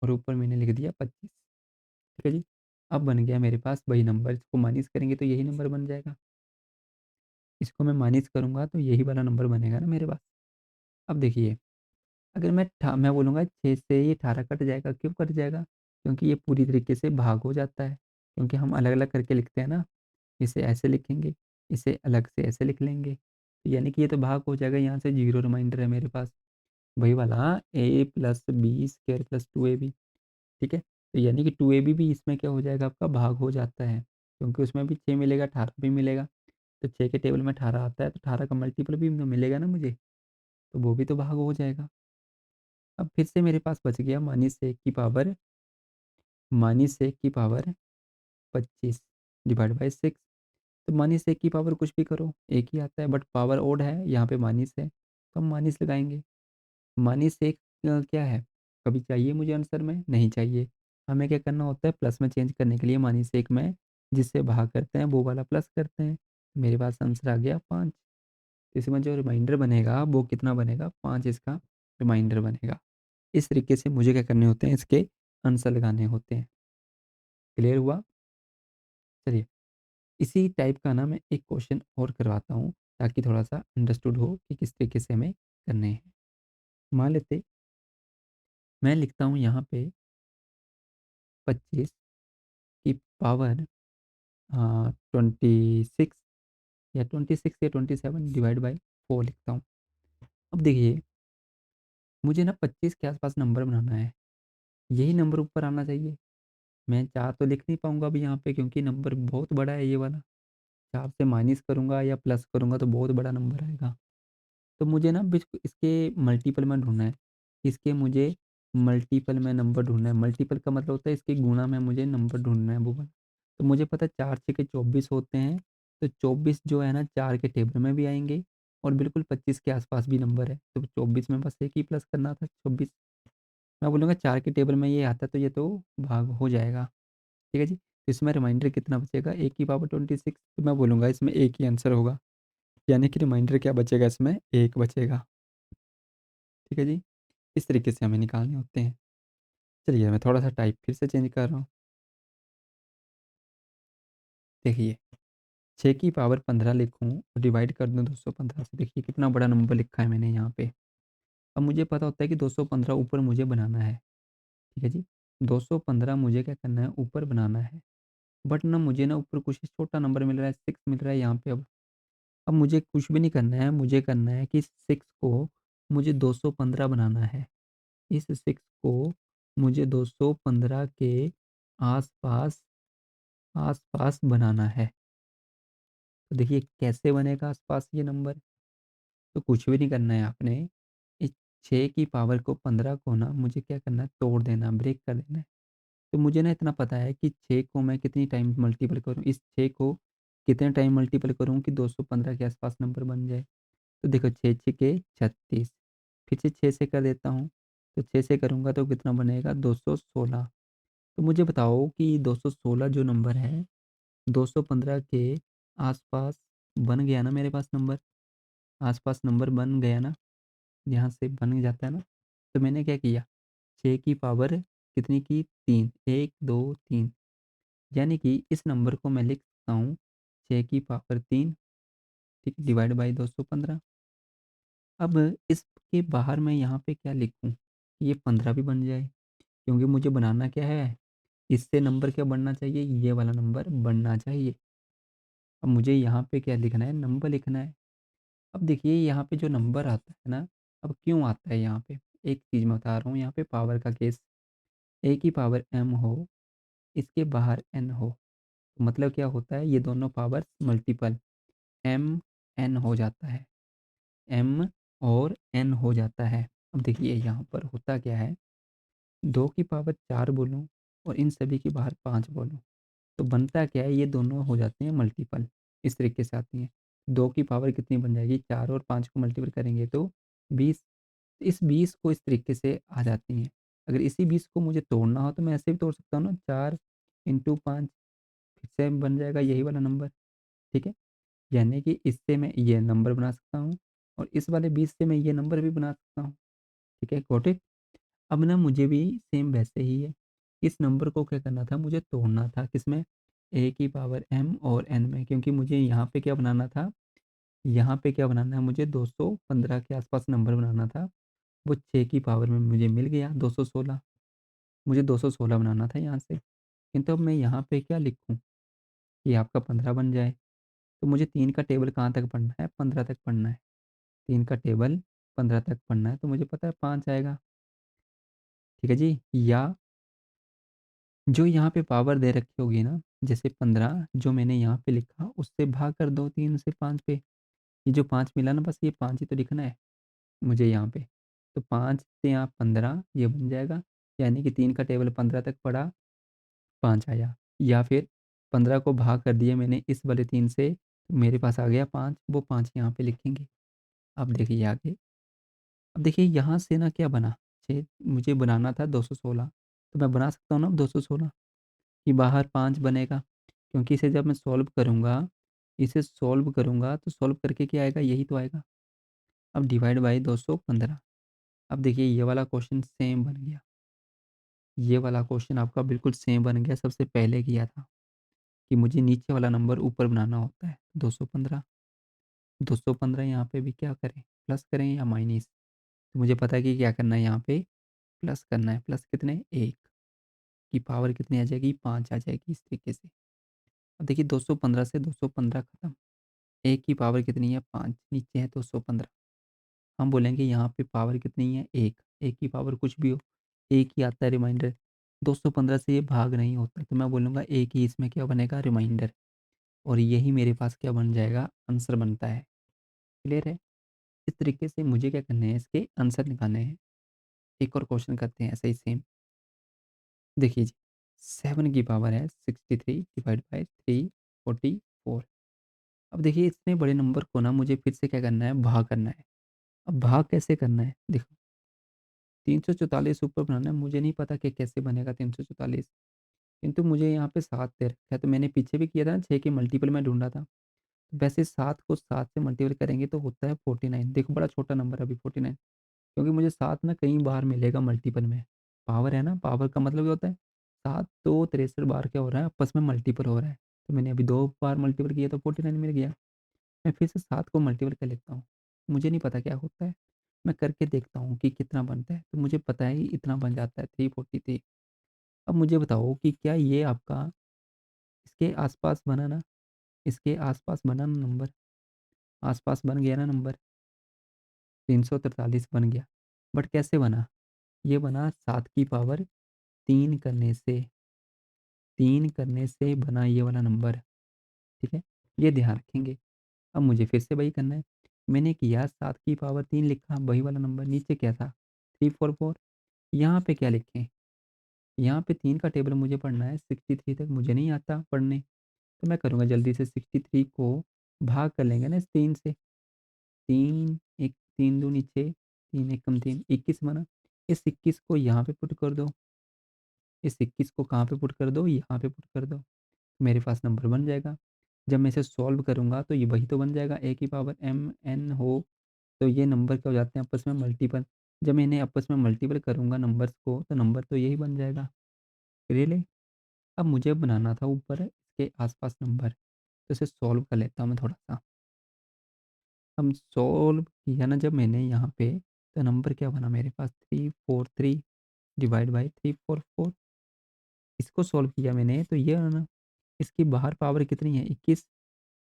और ऊपर मैंने लिख दिया 25, ठीक है जी? अब बन गया मेरे पास वही नंबर, इसको माइनस करेंगे तो यही नंबर बन जाएगा। इसको मैं माइनस करूँगा तो यही वाला नंबर बनेगा ना मेरे पास। अब देखिए अगर मैं बोलूँगा 6 से ये 18 कट जाएगा, क्यों कट जाएगा? क्योंकि ये पूरी तरीके से भाग हो जाता है, क्योंकि हम अलग-अलग करके लिखते हैं ना, इसे ऐसे लिखेंगे, इसे अलग से ऐसे लिख लेंगे, यानी कि ये तो भाग हो जाएगा, यहाँ से 0 रिमाइंडर है मेरे पास, वही वाला a plus B square plus 2ab, ठीक है? तो यानी कि 2ab भी इसमें क्या हो जाएगा आपका भाग हो जाता है, क्योंकि उसमें भी 6 मिलेगा, 18 भी मिलेगा, तो 6 के टेबल में 18 आता है, तो 18 का मल्टीपल भी तो मिलेगा ना मुझे, तो वो भी तो भाग हो जाएगा। अब फिर से मेरे पास बच गया माइनस 1 की पावर 25 डिवाइड बाय 6। तो माइनस 1 की पावर कुछ भी करो, 1 ही आता है बट पावर ओड है, यहाँ पे माइनस है, तो हम माइनस लगाएँगे। माइनस 1 क्या है? कभी चाहिए मुझे आंसर में? नहीं चाहिए। हमें क्या करना होता है प्लस में चेंज करने के लिए माइनस 1 में जिससे भाग करते हैं वो वाला प्लस करते हैं। मेरे पास आंसर आ गया 5। इसमें जो रिमाइंडर बनेगा वो कितना बनेगा? 5 इसका रिमाइंडर बनेगा। इस तरीके से मुझे क्या करने होते हैं इसके आंसर लगाने होते हैं। क्लियर हुआ? चलिए इसी टाइप का ना मैं एक क्वेश्चन और करवाता हूँ ताकि थोड़ा-सा अंडरस्टूड हो कि किस तरीके से हमें करने हैं। मान लेते मैं लिखता हूँ यहाँ पे 25 की पावर 26 या 26 या 27 डिवाइड बाय 4 लिखता हूँ। अब देखिए मुझे ना 25 के आस-पास नंबर बनाना है। यही नंबर ऊपर आना चाहिए। मैं 4 तो लिख नहीं पाऊँगा अभी यहाँ पे क्योंकि नंबर बहुत बड़ा है ये वाला। 4 से माइनस करूँगा या प्लस करूँगा तो बहुत बड़ा नंबर आएगा। तो मुझे ना इसके मल्टीपल में ढूँढना है। इसके मुझे मल्टीपल में नंबर ढूँढना है। मल्टीपल का मतलब होता है इसके गुणा में मुझे नंबर ढूँढना है वो वाला। तो मुझे पता है 4 छक्के 24 होते हैं। तो 24 जो है ना 4 के टेबल में भी आएँगे और बिल्कुल 25 के आस-पास भी नंबर है। तो 24 में बस एक ही प्लस करना था 24। मैं बोलूँगा 4 के टेबल में ये आता है तो ये तो भाग हो जाएगा। ठीक है जी? तो इसमें रिमाइंडर कितना बचेगा? 1 की पावर 26 तो मैं बोलूँगा इसमें 1 ही आंसर होगा। यानी कि रिमाइंडर क्या बचेगा इसमें? 1 बचेगा। ठीक है जी? इस तरीके से हमें निकालने होते हैं। चलिए मैं थोड़ा-सा टाइप फिर से चेंज कर रहा हूँ। देखिए 6 की पावर 15 लिखूँ और डिवाइड कर दूँ 215 से, देखिए कितना बड़ा नंबर लिखा है मैंने यहाँ पे। अब मुझे पता होता है कि 215 ऊपर मुझे बनाना है। ठीक है जी? 215 मुझे क्या करना है ऊपर बनाना है। बट ना मुझे ना ऊपर कुछ छोटा नंबर मिल रहा है, 6 मिल रहा है यहाँ पे अब। अब मुझे कुछ भी नहीं करना है, मुझे करना है कि 6 को मुझे 215 बनाना है। इस 6 को मुझे 215 के आस-पास आस-पास बनाना है। तो देखिए कैसे बनेगा आस-पास ये नंबर? तो कुछ भी नहीं करना है आपने। इस 6 की पावर को 15 को ना मुझे क्या करना है तोड़ देना, ब्रेक कर देना है। तो मुझे ना इतना पता है कि 6 को मैं कितनी टाइम मल्टीपल करूँ, इस 6 को कितने टाइम मल्टीपल करूँ कि 215 के आस-पास नंबर बन जाए। तो देखो 6 छीके 36, फिर से 6 से कर देता हूँ, तो 6 से करूँगा तो कितना बनेगा 216। तो मुझे बताओ कि 216 जो नंबर है, 215 के आस-पास बन गया ना मेरे पास नंबर? आस-पास नंबर बन गया ना? यहाँ से बन जाता है ना? तो मैंने क्या किया 6 की पावर कितनी की 3, 1, 2, 3 यानी कि इस नंबर को मैं लिख सकता हूँ 6 की पावर 3 ठीक डिवाइड बाय 215। अब इसके बाहर मैं यहाँ पे क्या लिखूँ? ये 15 भी बन जाए क्योंकि मुझे बनाना क्या है? इससे नंबर क्या बढ़ना चाहिए? ये वाला नंबर बढ़ना चाहिए। अब मुझे यहाँ पे क्या लिखना है? नंबर लिखना है। अब देखिए यहाँ पे जो नंबर आता है ना, अब क्यों आता है यहाँ पे? एक चीज़ मैं बता रहा हूँ यहाँ पे पावर का केस, a की पावर m हो, इसके बाहर n हो, तो मतलब क्या होता है? ये दोनों पावर्स मल्टीपल m n हो जाता है, m और n हो जाता है। अब देखिए यहाँ पर होता क्या है, 2 की पावर 4 बोलूँ और इन सभी के बाहर 5 बोलूँ, तो बनता क्या है? ये दोनों हो जाते हैं मल्टीपल, इस तरीके से आती हैं। 2 की पावर कितनी बन जाएगी? 4 और 5 को मल्टीपल करेंगे तो 20। इस 20 को इस तरीके से आ जाती हैं। अगर इसी 20 को मुझे तोड़ना हो तो मैं ऐसे भी तोड़ सकता हूँ ना 4 इंटू 5 फिर से बन जाएगा यही वाला नंबर, ठीक है? यानी कि इससे मैं ये नंबर बना सकता हूँ और इस वाले 20 से मैं ये नंबर भी बना सकता हूँ, ठीक है? Got it? अब ना मुझे भी सेम वैसे ही है। इस नंबर को क्या करना था मुझे तोड़ना था किसमें? a की पावर m और n में क्योंकि मुझे यहाँ पे क्या बनाना था, यहाँ पे क्या बनाना है मुझे 215 के आस-पास नंबर बनाना था। वो 6 की पावर में मुझे मिल गया 216, मुझे 216 बनाना था यहाँ से। किंतु अब मैं यहाँ पे क्या लिखूँ कि आपका 15 बन जाए? तो मुझे 3 का टेबल कहाँ तक पढ़ना है? 15 तक पढ़ना है। 3 का टेबल 15 तक पढ़ना है तो मुझे पता है 5 आएगा, ठीक है जी? या जो यहाँ पे पावर दे रखी होगी ना, जैसे 15 जो मैंने यहाँ पे लिखा उससे भाग कर दो 3 से 5 पे। ये जो 5 मिला ना बस ये 5 ही तो लिखना है मुझे यहाँ पे। तो 5 से यहाँ 15 ये बन जाएगा, यानी कि 3 का टेबल 15 तक पढ़ा, 5 आया। या फिर 15 को भाग कर दिया मैंने इस वाले 3 से, मेरे पास आ गया 5, वो 5 यहाँ पे लिखेंगे। अब देखिए आगे, अब देखिए यहाँ से ना क्या बना, 6 मुझे बनाना था 216, तो मैं बना सकता हूँ ना अब 216 कि बाहर 5 बनेगा, क्योंकि इसे जब मैं सॉल्व करूँगा, इसे सॉल्व करूँगा तो सॉल्व करके क्या आएगा? यही तो आएगा। अब डिवाइड बाय 215। अब देखिए ये वाला क्वेश्चन सेम बन गया। ये वाला क्वेश्चन आपका बिल्कुल सेम बन गया सबसे पहले किया था कि मुझे नीचे वाला नंबर ऊपर बनाना होता है 215। 215 यहाँ पे भी क्या करें? प्लस करें या माइनस? तो मुझे पता है कि क्या करना है यहाँ पे प्लस करना है। प्लस कितने? 1 की पावर कितनी आ जाएगी? 5 आ जाएगी इस तरीके से। अब देखिए 215 से 215 खत्म। 1 की पावर कितनी है? 5 नीचे है 215। हम बोलेंगे यहाँ पे पावर कितनी है? 1। 1 की पावर कुछ भी हो, 1 ही आता है रिमाइंडर। 215 से ये भाग नहीं होता, तो मैं बोलूँगा 1 ही इसमें क्या बनेगा? रिमाइंडर। और यही मेरे पास क्या बन जाएगा? आंसर बनता है। क्लियर है? इस तरीके से मुझे क्या करने हैं? इसके आंसर निकालने हैं। एक और क्वेश्चन करते हैं ऐसे ही सेम। देखिए जी, 7 की पावर है 63 डिवाइड बाय 344। अब देखिए इतने बड़े नंबर को ना मुझे फिर से क्या करना है? भाग करना है। अब भाग कैसे करना है? देखो 344 ऊपर बनाना है, मुझे नहीं पता कि कैसे बनेगा 344, किंतु मुझे यहाँ पे 7 दे रखा है, तो मैंने पीछे भी किया था ना 6 के मल्टीपल में ढूँढा था। तो वैसे 7 को 7 से मल्टीपल करेंगे तो होता है 49। देखो बड़ा छोटा नंबर है अभी 49, क्योंकि मुझे 7 ना कई बार मिलेगा मल्टीपल में। पावर है ना, पावर का मतलब ये होता है 7 तो 63 बार क्या हो रहा है आपस में मल्टीपल हो रहा है। तो मैंने अभी 2 बार मल्टीपल किया तो 49 मिल गया। मैं फिर से 7 को मल्टीपल कर लेता हूँ। मुझे नहीं पता क्या होता है, मैं करके देखता हूँ कि कितना बनता है, तो मुझे पता है इतना बन जाता है 343। अब मुझे बताओ कि क्या ये आपका इसके आस-पास बना ना? इसके आस-पास बना ना नंबर? आस-पास बन गया ना नंबर? 343 बन गया। बट कैसे बना? ये बना 7 की पावर 3 करने से, 3 करने से बना ये वाला नंबर, ठीक है? ये ध्यान रखेंगे। अब मुझे फिर से वही करना है। मैंने किया 7 की पावर 3 लिखा, वही वाला नंबर, नीचे क्या था? 344। यहाँ पे क्या लिखें? यहाँ पे 3 का टेबल मुझे पढ़ना है, 63 तक मुझे नहीं आता पढ़ने, तो मैं करूँगा जल्दी से 63 को भाग कर लेंगे ना इस 3 से। 3 1 3 दूनी 6, 3 एकम 3, 21 बना। इस 21 को यहाँ पे पुट कर दो, इस 21 को कहाँ पे पुट कर दो? यहाँ पे पुट कर दो। मेरे पास नंबर बन जाएगा। जब मैं इसे सॉल्व करूँगा तो ये वही तो बन जाएगा, a की पावर mn हो, तो ये नंबर क्या हो जाते हैं आपस में मल्टीपल। जब मैं इन्हें आपस में मल्टीपल करूँगा नंबर्स को, तो नंबर तो यही बन जाएगा। रियली? अब मुझे बनाना था ऊपर इसके आस-पास नंबर, तो इसे सॉल्व कर लेता हूँ मैं थोड़ा-सा। अब सॉल्व किया ना जब मैंने यहाँ पे, तो नंबर क्या बना मेरे पास, 343 डिवाइड बाय 344। इसको सॉल्व किया मैंने तो ये ना, इसकी बाहर पावर कितनी है 21,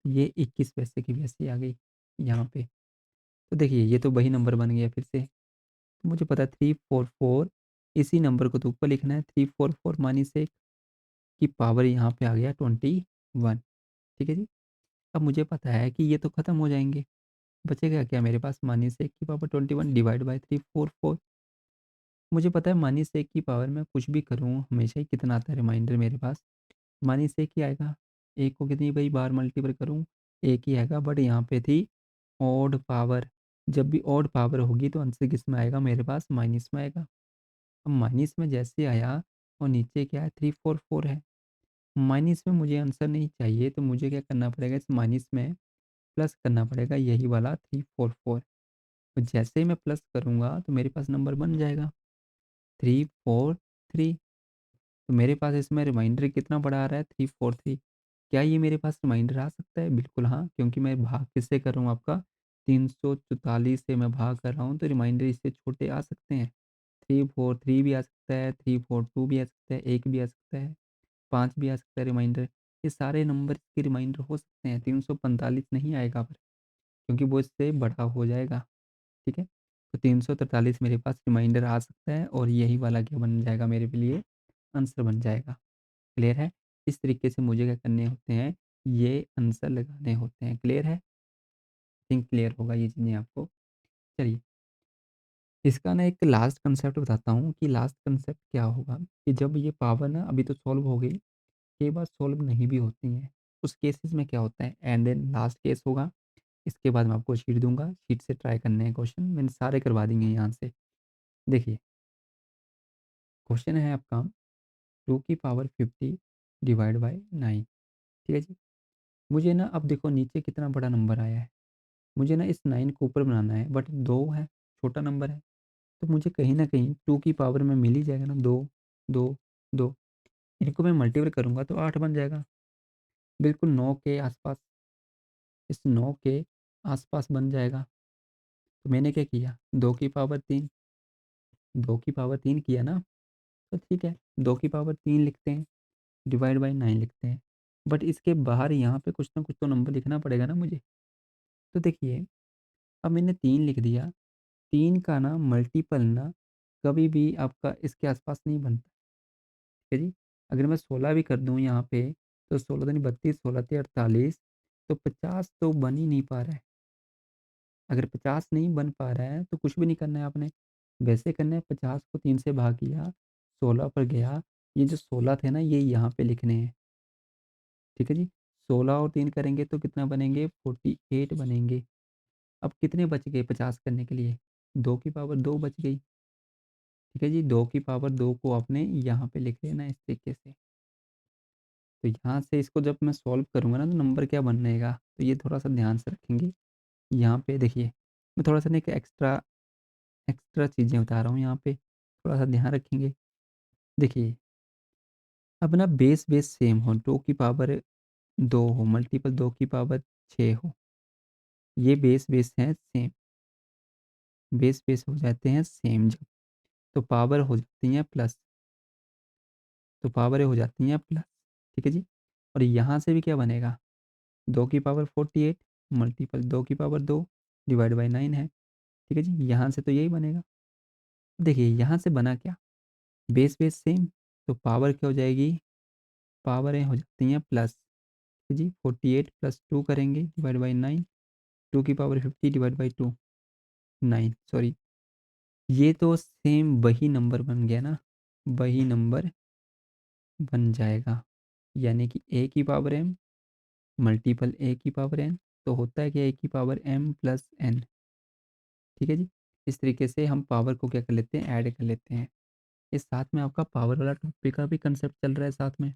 ये 21 वैसे की वैसे आ गई यहाँ पे। तो देखिए ये तो वही नंबर बन गया फिर से। तो मुझे पता है 344, इसी नंबर को तो ऊपर लिखना है, 344 माइनस 1 की पावर यहाँ पे आ गया 21, ठीक है जी। अब मुझे पता है कि ये तो खत्म हो जाएँगे, बचेगा क्या मेरे पास, माइनस 1 की पावर 21 डिवाइड बाय 344। मुझे पता है माइनस 1 की पावर में कुछ भी करूँ हमेशा ही कितना आता है रिमाइंडर मेरे पास, माइनस 1 ही आएगा। 1 को कितनी बाई बार मल्टीपल करूँ, 1 ही आएगा, बट यहाँ पे थी ऑड पावर। जब भी ऑड पावर होगी तो आंसर किसमें आएगा मेरे पास, माइनस में आएगा। अब माइनस में जैसे आया और नीचे क्या है 344 है। माइनस में मुझे आंसर नहीं चाहिए, तो मुझे क्या करना पड़ेगा, इस माइनस में प्लस करना पड़ेगा, यही वाला 344। तो जैसे ही मैं प्लस करूँगा तो मेरे पास नंबर बन जाएगा 343। तो मेरे पास इसमें रिमाइंडर कितना बड़ा आ रहा है, 343। क्या ये मेरे पास रिमाइंडर आ सकता है? बिल्कुल हाँ, क्योंकि मैं भाग किससे कर रहा हूँ आपका, 344 से मैं भाग कर रहा हूँ, तो रिमाइंडर इससे छोटे आ सकते हैं। 343 भी आ सकता है, 342 भी आ सकता है, 1 भी आ सकता है, 5 भी आ सकता है रिमाइंडर। ये सारे नंबर के रिमाइंडर हो सकते हैं, 345 नहीं आएगा पर, क्योंकि वो इससे बड़ा हो जाएगा, ठीक है? तो 343 मेरे पास रिमाइंडर आ सकता है और यही वाला क्या बन जाएगा मेरे लिए, आंसर बन जाएगा। क्लियर है? इस तरीके से मुझे क्या करने होते हैं, ये आंसर लगाने होते हैं। क्लियर है? थिंक क्लियर होगा ये चीज़ें आपको। चलिए, इसका ना एक लास्ट कांसेप्ट बताता हूँ कि लास्ट कांसेप्ट क्या होगा, कि जब ये पावर ना अभी तो सॉल्व हो गई, कई बार सॉल्व नहीं भी होती हैं। उस केसेस में क्या होता है, एंड देन लास्ट केस होगा, इसके बाद मैं आपको शीट दूँगा, शीट से ट्राई करने हैं क्वेश्चन, मैंने सारे करवा दिए हैं यहाँ से। देखिए, क्वेश्चन है आपका 2 की पावर 50 डिवाइड बाय 9, ठीक है जी। मुझे ना अब देखो नीचे कितना बड़ा नंबर आया है, मुझे ना इस 9 को ऊपर बनाना है, बट 2 है, छोटा नंबर है, तो मुझे कहीं न कहीं 2 की पावर में मिल ही जाएगा ना, 2, 2, 2, इनको मैं मल्टीपल करूँगा तो 8 बन जाएगा, बिल्कुल 9 के आस-पास, इस 9 के आस-पास बन जाएगा। तो मैंने क्या किया, 2 की पावर 3, 2 की पावर 3 किया ना, तो ठीक है, 2 की पावर 3 लिखते हैं, डिवाइड बाय 9 लिखते हैं। बट इसके बाहर यहाँ पे कुछ ना कुछ तो नंबर लिखना पड़ेगा ना मुझे। तो देखिए, अब मैंने 3 लिख दिया, 3 का ना मल्टीपल ना कभी भी आपका इसके आस-पास नहीं बनता, ठीक है जी। अगर मैं 16 भी कर दूँ यहाँ पे, तो 16 दूनी 32, 16 तिया 48, तो 50 तो बन ही नहीं पा रहा है। अगर 50 नहीं बन पा रहा है, तो कुछ भी नहीं करना है आपने, वैसे करना है, 50 को 3 से भाग किया, 16 पर गया, ये जो 16 थे ना, ये यहाँ पे लिखने हैं, ठीक है जी। 16 और 3 करेंगे तो कितना बनेंगे, 48 बनेंगे। अब कितने बच गए 50 करने के लिए? 2 की पावर 2 बच गई, ठीक है जी। 2 की पावर 2 को आपने यहाँ पे लिख लेना इस तरीके से। तो यहाँ से इसको जब मैं सॉल्व करूँगा ना, तो नंबर क्या बनेगा, तो ये थोड़ा-सा ध्यान से रखेंगे। यहाँ पे देखिए, मैं थोड़ा-सा ना एक एक्स्ट्रा एक्स्ट्रा चीज़ें बता रहा हूँ यहाँ पे, थोड़ा-सा ध्यान रखेंगे। देखिए, अब ना बेस सेम हो, 2 की पावर 2 हो, मल्टीपल 2 की पावर 6 हो, ये बेस हैं सेम, बेस हो जाते हैं सेम जब, तो पावर हो जाती हैं प्लस, तो पावरें हो जाती हैं प्लस, ठीक है जी। और यहाँ से भी क्या बनेगा, 2 की पावर 48 मल्टीपल 2 की पावर 2 डिवाइड बाय 9 है, ठीक है जी? यहाँ से तो यही बनेगा। देखिए यहाँ से बना क्या? बेस बेस सेम, तो पावर क्या हो जाएगी? पावरें हो जाती हैं प्लस, ठीक है जी? 48 प्लस 2 करेंगे डिवाइड बाई 9, 2 की पावर 50 डिवाइड बाई 2, 9 सॉरी। ये तो सेम वही नंबर बन गया ना, वही नंबर बन जाएगा। यानी कि a की पावर m मल्टीपल a की पावर n, तो होता है कि a की पावर m प्लस n, ठीक है जी? इस तरीके से हम पावर को क्या कर लेते हैं, ऐड कर लेते हैं। इस साथ में आपका पावर वाला टॉपिक का भी कंसेप्ट चल रहा है साथ में।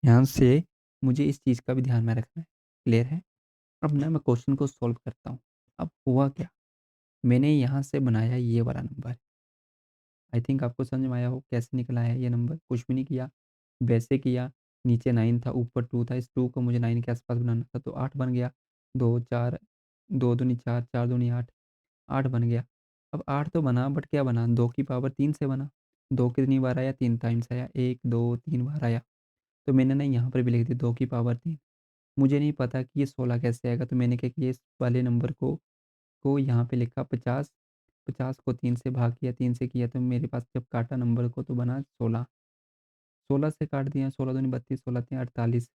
यहाँ से मुझे इस चीज़ का भी ध्यान में रखना है, क्लियर है? अब ना मैं क्वेश्चन को सॉल्व करता हूँ। अब हुआ क्या, मैंने यहाँ से बनाया ये वाला नंबर, आई थिंक आपको समझ में आया हो कैसे निकला है ये नंबर। कुछ भी नहीं किया, वैसे किया, नीचे 9 था, ऊपर 2 था, इस 2 को मुझे 9 के आस-पास बनाना था, तो 8 बन गया। 2 4 2 दूनी 4, 4 दूनी 8, 8 बन गया। अब 8 तो बना बट क्या बना, 2 की पावर 3 से बना। 2 कितनी बार आया, 3 टाइम्स आया, 1 2 3 बार आया। तो मैंने ना यहाँ पर भी लिख दी 2 की पावर 3। मुझे नहीं पता कि ये 16 कैसे आएगा, तो मैंने क्या किया, इस वाले नंबर को यहाँ पे लिखा 50, 50 को 3 से भाग किया, 3 से किया, तो मेरे पास जब काटा नंबर को तो बना 16। 16 से काट दिया, 16 दूनी 32, 16 तिया 48,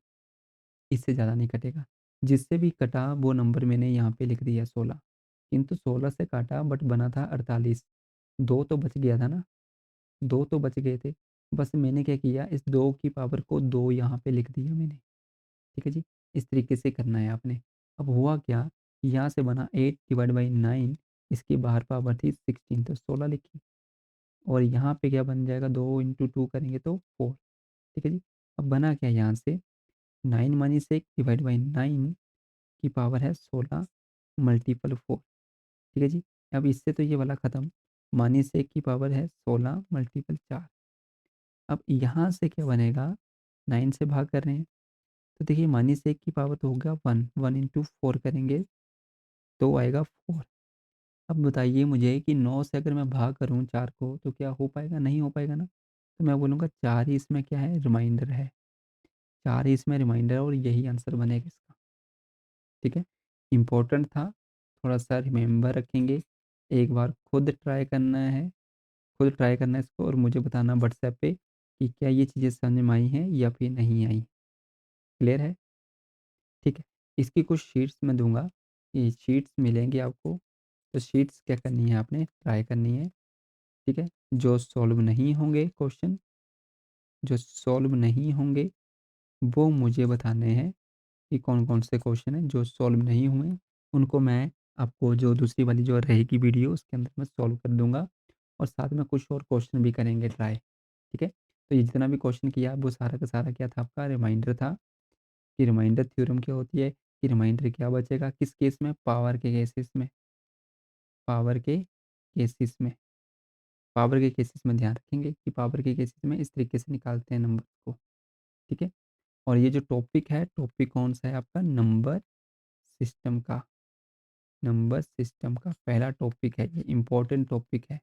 इससे ज़्यादा नहीं कटेगा। जिससे भी कटा वो नंबर मैंने यहाँ पे लिख दिया 16, किंतु 16 से काटा बट बना था 48। 2 तो बच गया था ना, 2 तो बच गए थे। बस मैंने क्या किया, इस 2 की पावर को 2 यहाँ पे लिख दिया मैंने, ठीक है जी? इस तरीके से करना है आपने। अब हुआ क्या, यहाँ से बना 8 डिवाइड बाई 9, इसकी बाहर पावर थी 16, तो 16 लिखी, और यहाँ पे क्या बन जाएगा, 2 इंटू 2 करेंगे तो 4, ठीक है जी? अब बना क्या यहाँ से, 9 माइनस 1 डिवाइड बाई 9 की पावर है 16 मल्टीपल 4, ठीक है जी? अब इससे तो ये वाला खत्म, माइनस 1 की पावर है 16 मल्टीपल 4। अब यहाँ से क्या बनेगा, 9 से भाग कर रहे हैं, तो देखिए माइनस 1 की पावर तो होगा 1, 1 इंटू 4 करेंगे तो आएगा 4। अब बताइए मुझे कि 9 से अगर मैं भाग करूँ 4 को तो क्या हो पाएगा? नहीं हो पाएगा ना। तो मैं बोलूँगा 4 ही इसमें क्या है, रिमाइंडर है। 4 ही इसमें रिमाइंडर है और यही आंसर बनेगा इसका, ठीक है? इम्पोर्टेंट था, थोड़ा-सा रिमेंबर रखेंगे। एक बार खुद ट्राई करना है, खुद ट्राई करना है इसको और मुझे बताना व्हाट्सएप पे कि क्या ये चीज़ें समझ में आई हैं या फिर नहीं आई। क्लियर है? ठीक है। इसकी कुछ शीट्स मैं दूँगा, ये शीट्स मिलेंगी आपको, तो शीट्स क्या करनी है आपने, ट्राई करनी है, ठीक है? जो सॉल्व नहीं होंगे क्वेश्चन, जो सॉल्व नहीं होंगे, वो मुझे बताने हैं कि कौन-कौन से क्वेश्चन हैं जो सॉल्व नहीं हुए, उनको मैं आपको जो दूसरी वाली जो रहेगी वीडियो उसके अंदर मैं सॉल्व कर दूँगा और साथ में कुछ और क्वेश्चन भी करेंगे ट्राई, ठीक है? तो ये जितना भी क्वेश्चन किया वो सारा का सारा क्या था, आपका रिमाइंडर था कि रिमाइंडर थ्योरम क्या होती है, कि रिमाइंडर क्या बचेगा, किस केस में, पावर के केसेस में, पावर के केसेस में। पावर के केसेस में ध्यान रखेंगे कि पावर के केसेस में इस तरीके से निकालते हैं नंबर को, ठीक है? और ये जो टॉपिक है, टॉपिक कौन-सा है आपका, नंबर सिस्टम का, नंबर सिस्टम का पहला टॉपिक है, ये इम्पोर्टेंट टॉपिक है,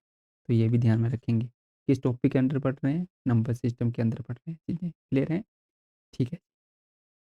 तो ये भी ध्यान में रखेंगे। किस टॉपिक के अंडर पढ़ रहे हैं? नंबर सिस्टम के अंदर पढ़ रहे हैं, चीज़ें क्लियर हैं? ठीक है।